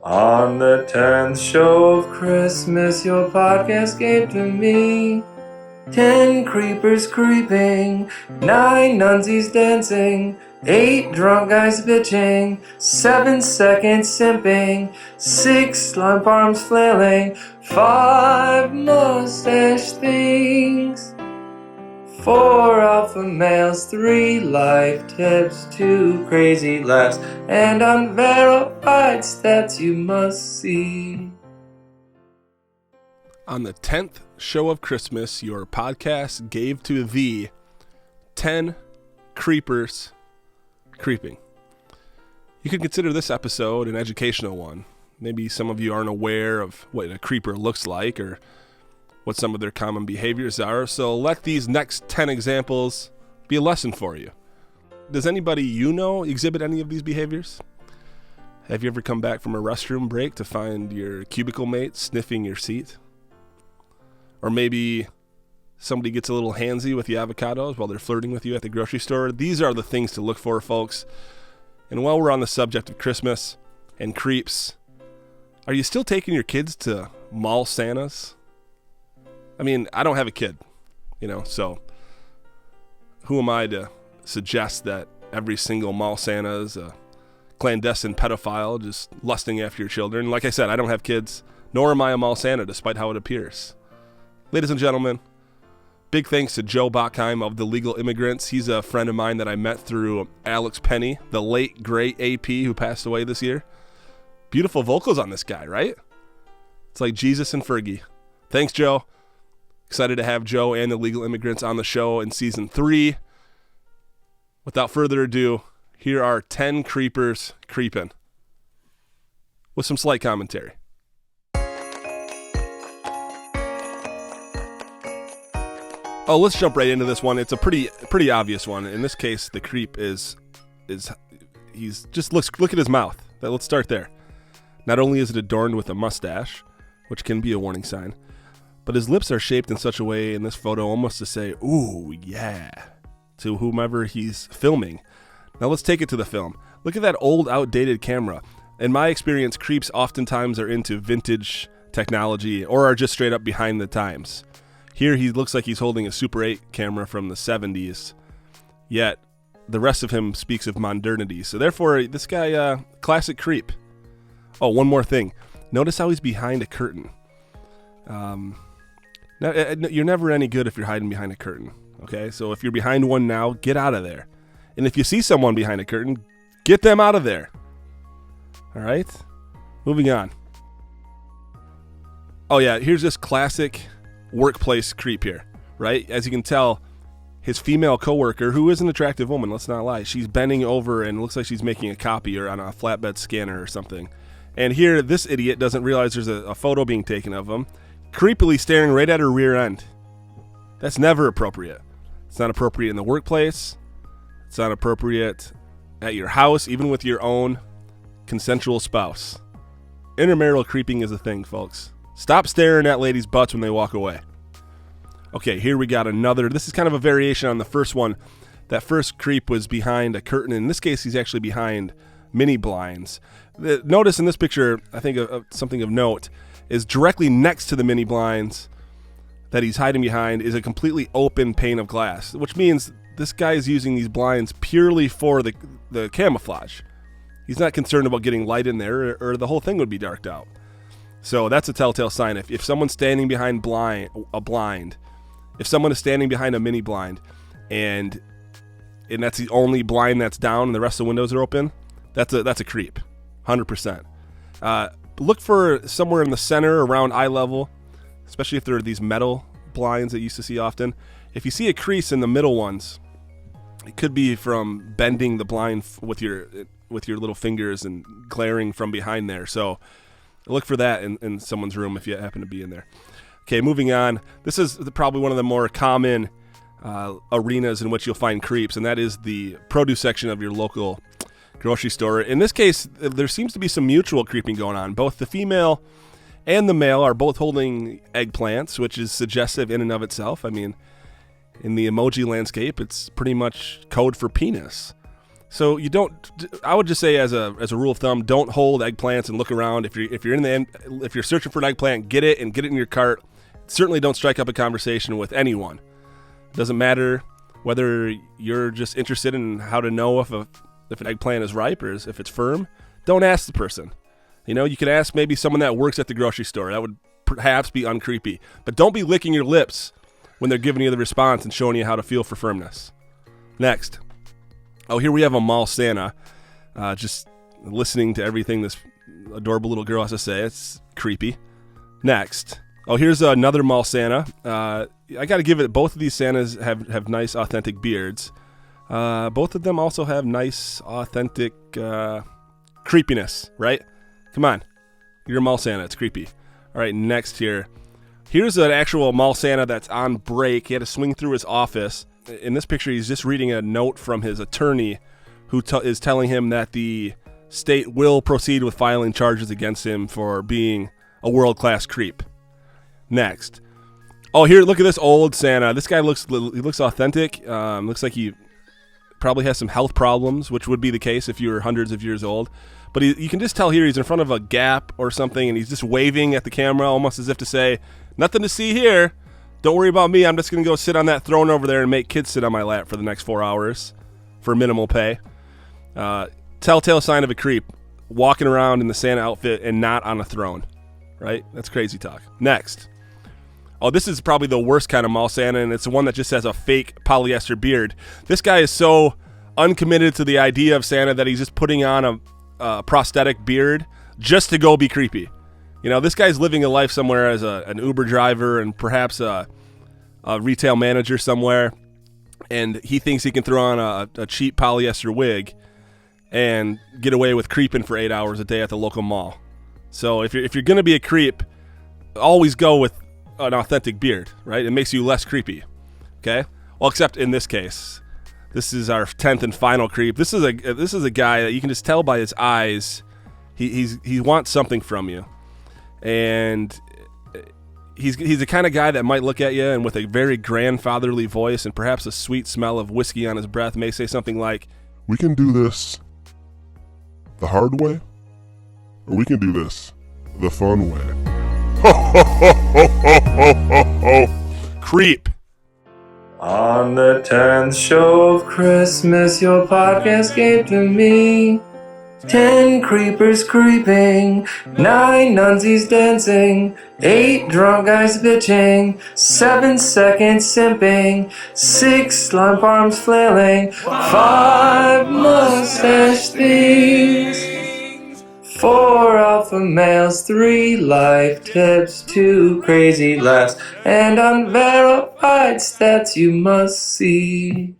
On the 10th show of Christmas, your podcast gave to me 10 creepers creeping, 9 nunsies dancing, 8 drunk guys bitching, 7 seconds simping, 6 slump arms flailing, 5 mustache things, 4 alpha males, 3 life tips, 2 crazy laughs, and unverified stats you must see. On the 10th show of Christmas, your podcast gave to thee 10 creepers creeping. You could consider this episode an educational one. Maybe some of you aren't aware of what a creeper looks like or what some of their common behaviors are, so let these next 10 examples be a lesson for you. Does anybody you know exhibit any of these behaviors? Have you ever come back from a restroom break to find your cubicle mate sniffing your seat? Or maybe somebody gets a little handsy with the avocados while they're flirting with you at the grocery store. These are the things to look for, folks. And while we're on the subject of Christmas and creeps, are you still taking your kids to mall Santas? I mean, I don't have a kid, so who am I to suggest that every single mall Santa is a clandestine pedophile just lusting after your children? Like I said, I don't have kids, nor am I a mall Santa, despite how it appears. Ladies and gentlemen, big thanks to Joe Bockheim of the Legal Immigrants. He's a friend of mine that I met through Alex Penny, the late, great AP who passed away this year. Beautiful vocals on this guy, right? It's like Jesus and Fergie. Thanks, Joe. Excited to have Joe and the Legal Immigrants on the show in Season 3. Without further ado, here are 10 creepers creepin', with some slight commentary. Oh, let's jump right into this one. It's a pretty obvious one. In this case, the creep is he's just look at his mouth. Let's start there. Not only is it adorned with a mustache, which can be a warning sign, but his lips are shaped in such a way in this photo almost to say, "Ooh, yeah," to whomever he's filming. Now let's take it to the film. Look at that old, outdated camera. In my experience, creeps oftentimes are into vintage technology or are just straight up behind the times. Here he looks like he's holding a Super 8 camera from the 70s, yet the rest of him speaks of modernity. So therefore, this guy, classic creep. Oh, one more thing. Notice how he's behind a curtain. You're never any good if you're hiding behind a curtain, okay? So if you're behind one now, get out of there. And if you see someone behind a curtain, get them out of there. All right? Moving on. Oh, yeah, here's this classic workplace creep here, right? As you can tell, his female coworker, who is an attractive woman, let's not lie, she's bending over and looks like she's making a copy or on a flatbed scanner or something. And here, this idiot doesn't realize there's a photo being taken of him, creepily staring right at her rear end. That's never appropriate. It's not appropriate in the workplace. It's not appropriate at your house, even with your own consensual spouse. Intermarital creeping is a thing, folks. Stop staring at ladies' butts when they walk away. Okay, here we got another. This is kind of a variation on the first one. That first creep was behind a curtain. In this case, he's actually behind mini blinds. Notice in this picture, I think something of note, is directly next to the mini blinds that he's hiding behind is a completely open pane of glass, which means this guy is using these blinds purely for the camouflage. He's not concerned about getting light in there or the whole thing would be darked out. So that's a telltale sign. If someone's standing behind a blind, if someone is standing behind a mini blind and that's the only blind that's down and the rest of the windows are open, that's a creep, 100%. Look for somewhere in the center around eye level, especially if there are these metal blinds that you used to see often. If you see a crease in the middle ones, it could be from bending the blind with your little fingers and glaring from behind there. So look for that in someone's room if you happen to be in there. Okay, moving on. This is probably one of the more common arenas in which you'll find creeps, and that is the produce section of your local grocery store. In this case, there seems to be some mutual creeping going on. Both the female and the male are both holding eggplants, which is suggestive in and of itself. I mean, in the emoji landscape, it's pretty much code for penis. So you don't. I would just say, as a rule of thumb, don't hold eggplants and look around. If you're searching for an eggplant, get it in your cart. Certainly don't strike up a conversation with anyone. It doesn't matter whether you're just interested in how to know if an eggplant is ripe or if it's firm. Don't ask the person. You could ask maybe someone that works at the grocery store. That would perhaps be uncreepy. But don't be licking your lips when they're giving you the response and showing you how to feel for firmness. Next. Oh, here we have a mall Santa. Just listening to everything this adorable little girl has to say. It's creepy. Next. Oh, here's another mall Santa. I got to give it, both of these Santas have nice, authentic beards. Both of them also have nice, authentic creepiness, right? Come on. You're a mall Santa. It's creepy. All right, next here. Here's an actual mall Santa that's on break. He had to swing through his office. In this picture, he's just reading a note from his attorney who is telling him that the state will proceed with filing charges against him for being a world-class creep. Next. Oh, here, look at this old Santa. This guy looks authentic. Looks like he probably has some health problems, which would be the case if you were hundreds of years old. But you can just tell here he's in front of a Gap or something, and he's just waving at the camera almost as if to say, nothing to see here. Don't worry about me. I'm just going to go sit on that throne over there and make kids sit on my lap for the next 4 hours for minimal pay. Telltale sign of a creep, walking around in the Santa outfit and not on a throne, right? That's crazy talk. Next. Oh, this is probably the worst kind of mall Santa, and it's the one that just has a fake polyester beard. This guy is so uncommitted to the idea of Santa that he's just putting on a prosthetic beard just to go be creepy. This guy's living a life somewhere as an Uber driver and perhaps a retail manager somewhere, and he thinks he can throw on a cheap polyester wig and get away with creeping for 8 hours a day at the local mall. So if you're going to be a creep, always go with an authentic beard, right? It makes you less creepy, okay? Well, except in this case. This is our 10th and final creep. This is a guy that you can just tell by his eyes. He wants something from you, and he's the kind of guy that might look at you and with a very grandfatherly voice and perhaps a sweet smell of whiskey on his breath may say something like, "We can do this the hard way, or we can do this the fun way." Creep. On the 10th show of Christmas, your podcast gave to me 10 creepers creeping, 9 nunsies dancing, 8 drunk guys bitching, 7 seconds simping, 6 slump arms flailing, 5 mustache thieves, 4 alpha males, 3 life tips, 2 crazy laughs, and unverified stats you must see.